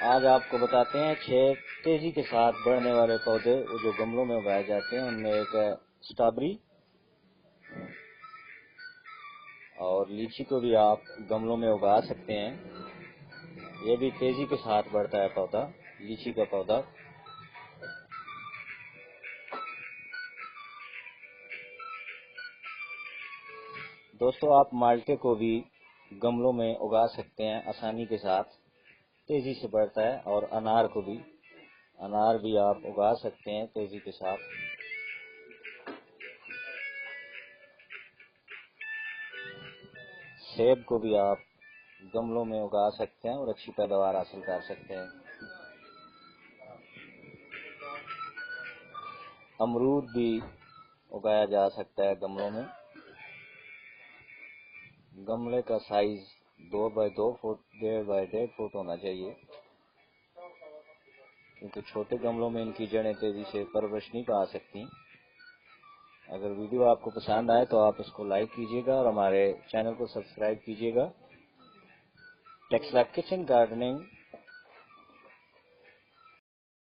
آج آپ کو بتاتے ہیں 6 تیزی کے ساتھ بڑھنے والے پودے جو گملوں میں اگائے جاتے ہیں. ان میں ایک ہے اسٹرابری، اور لیچی کو بھی آپ گملوں میں اگا سکتے ہیں. یہ بھی تیزی کے ساتھ بڑھتا ہے پودا، لیچی کا پودا. دوستو آپ مالٹے کو بھی گملوں میں اگا سکتے ہیں آسانی کے ساتھ، تیزی سے بڑھتا ہے. اور انار بھی آپ اگا سکتے ہیں تیزی کے ساتھ. سیب کو بھی آپ گملوں میں اگا سکتے ہیں اور اچھی پیداوار حاصل کر سکتے ہیں. امرود بھی اگایا جا سکتا ہے گملوں میں. گملے کا size 2 by 2 foot 1.5 by 1.5 foot ہونا چاہیے، کیونکہ چھوٹے گملوں میں ان کی جڑیں تیزی سے پرورش نہیں پا سکتی. اگر ویڈیو آپ کو پسند آئے تو آپ اس کو لائک کیجیے گا اور ہمارے چینل کو سبسکرائب کیجیے گا. Taxila kitchen gardening